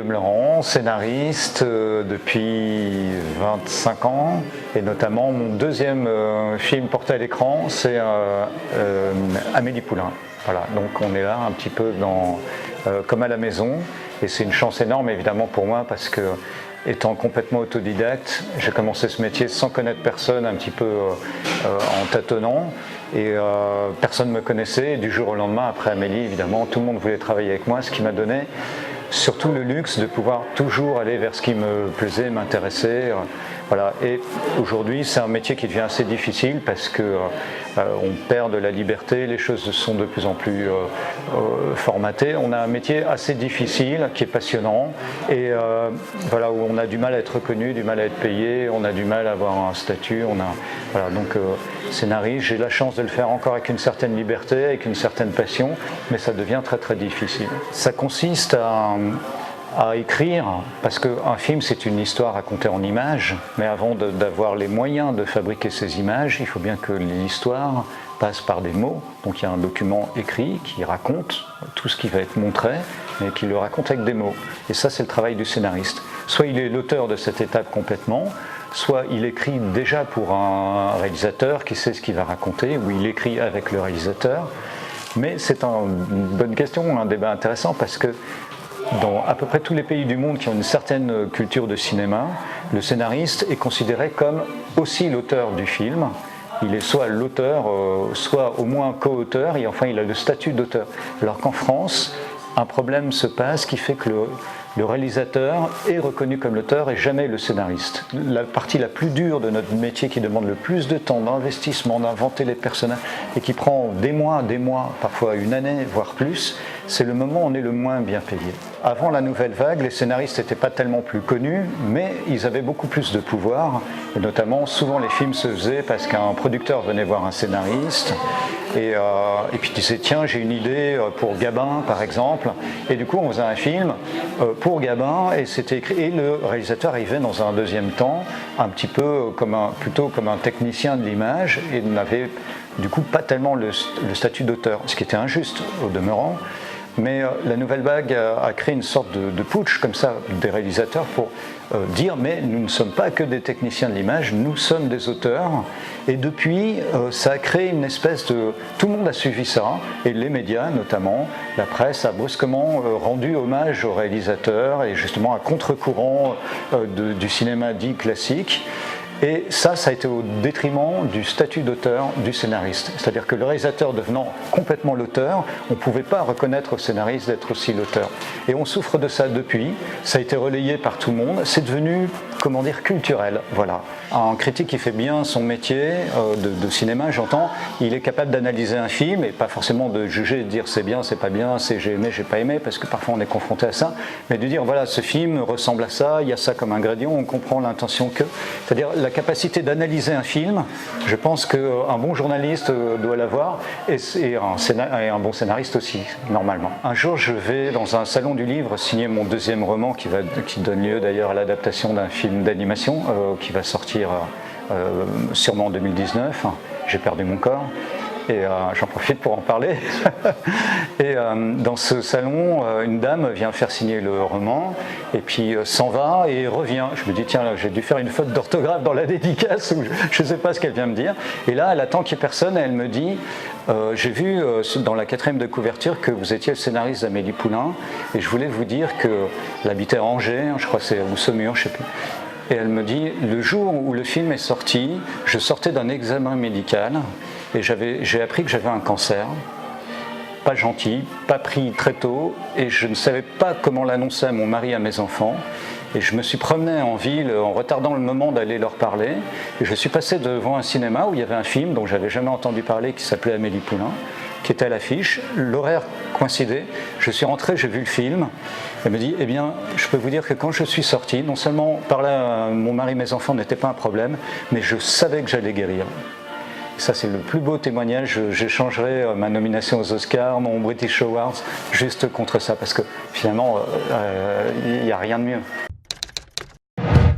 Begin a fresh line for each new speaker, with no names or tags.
Guillaume Laurent, scénariste depuis 25 ans, et notamment mon deuxième film porté à l'écran, c'est Amélie Poulain. Voilà, donc on est là un petit peu comme à la maison, et c'est une chance énorme évidemment pour moi parce que, étant complètement autodidacte, j'ai commencé ce métier sans connaître personne, un petit peu en tâtonnant, et personne ne me connaissait, et du jour au lendemain, après Amélie, évidemment, tout le monde voulait travailler avec moi, ce qui m'a donné surtout le luxe de pouvoir toujours aller vers ce qui me plaisait, m'intéressait. Voilà. Et aujourd'hui, c'est un métier qui devient assez difficile parce que on perd de la liberté, les choses sont de plus en plus formatées. On a un métier assez difficile, qui est passionnant, et voilà, où on a du mal à être reconnu, du mal à être payé, on a du mal à avoir un statut. Voilà, donc scénariste, j'ai la chance de le faire encore avec une certaine liberté, avec une certaine passion, mais ça devient très très difficile. Ça consiste à écrire, parce qu'un film c'est une histoire racontée en images, mais avant d'avoir les moyens de fabriquer ces images, il faut bien que l'histoire passe par des mots. Donc il y a un document écrit qui raconte tout ce qui va être montré, mais qui le raconte avec des mots. Et ça, c'est le travail du scénariste. Soit il est l'auteur de cette étape complètement, soit il écrit déjà pour un réalisateur qui sait ce qu'il va raconter, ou il écrit avec le réalisateur. Mais c'est une bonne question, un débat intéressant, parce que dans à peu près tous les pays du monde qui ont une certaine culture de cinéma, le scénariste est considéré comme aussi l'auteur du film. Il est soit l'auteur, soit au moins co-auteur, et enfin il a le statut d'auteur. Alors qu'en France, un problème se passe qui fait que le réalisateur est reconnu comme l'auteur et jamais le scénariste. La partie la plus dure de notre métier, qui demande le plus de temps, d'investissement, d'inventer les personnages, et qui prend des mois, parfois une année, voire plus, c'est le moment où on est le moins bien payé. Avant la nouvelle vague, les scénaristes n'étaient pas tellement plus connus, mais ils avaient beaucoup plus de pouvoir, et notamment souvent les films se faisaient parce qu'un producteur venait voir un scénariste, et puis disait tiens, j'ai une idée pour Gabin par exemple, et du coup on faisait un film pour Gabin, et c'était écrit, et le réalisateur arrivait dans un deuxième temps un petit peu plutôt comme un technicien de l'image, et n'avait du coup pas tellement le statut d'auteur, ce qui était injuste au demeurant. Mais la nouvelle vague a créé une sorte de putsch comme ça des réalisateurs pour dire mais nous ne sommes pas que des techniciens de l'image, nous sommes des auteurs. Et depuis, ça a créé une espèce de... Tout le monde a suivi ça, et les médias notamment, la presse a brusquement rendu hommage aux réalisateurs, et justement à contre-courant du cinéma dit classique. Et ça a été au détriment du statut d'auteur du scénariste. C'est-à-dire que le réalisateur devenant complètement l'auteur, on ne pouvait pas reconnaître au scénariste d'être aussi l'auteur. Et on souffre de ça depuis, ça a été relayé par tout le monde, c'est devenu, comment dire, culturel. Voilà. Un critique qui fait bien son métier de cinéma, j'entends, il est capable d'analyser un film, et pas forcément de juger, de dire c'est bien, c'est pas bien, c'est j'ai aimé, j'ai pas aimé, parce que parfois on est confronté à ça, mais de dire voilà, ce film ressemble à ça, il y a ça comme ingrédient, on comprend l'intention que... C'est-à-dire la capacité d'analyser un film, je pense qu'un bon journaliste doit l'avoir, et un bon scénariste aussi, normalement. Un jour, je vais dans un salon du livre signer mon deuxième roman, qui donne lieu d'ailleurs à l'adaptation d'un film d'animation qui va sortir sûrement en 2019. J'ai perdu mon corps. Et j'en profite pour en parler. Et dans ce salon, une dame vient faire signer le roman, et puis s'en va et revient. Je me dis, tiens, là, j'ai dû faire une faute d'orthographe dans la dédicace, ou je ne sais pas ce qu'elle vient me dire. Et là, elle attend qu'il n'y ait personne, et elle me dit, j'ai vu dans la 4e de couverture que vous étiez le scénariste d'Amélie Poulain, et je voulais vous dire qu'elle habitait à Angers, je crois que c'est, ou Saumur, je ne sais plus. Et elle me dit, le jour où le film est sorti, je sortais d'un examen médical, et j'ai appris que j'avais un cancer, pas gentil, pas pris très tôt, et je ne savais pas comment l'annoncer à mon mari, à mes enfants. Et je me suis promené en ville en retardant le moment d'aller leur parler. Et je suis passé devant un cinéma où il y avait un film dont j'avais jamais entendu parler, qui s'appelait Amélie Poulain, qui était à l'affiche. L'horaire coïncidait. Je suis rentré, j'ai vu le film. Elle me dit, eh bien, je peux vous dire que quand je suis sorti, non seulement par là, mon mari et mes enfants n'étaient pas un problème, mais je savais que j'allais guérir. Ça, c'est le plus beau témoignage. J'échangerai ma nomination aux Oscars, mon British Awards, juste contre ça, parce que finalement, il n'y a rien de mieux.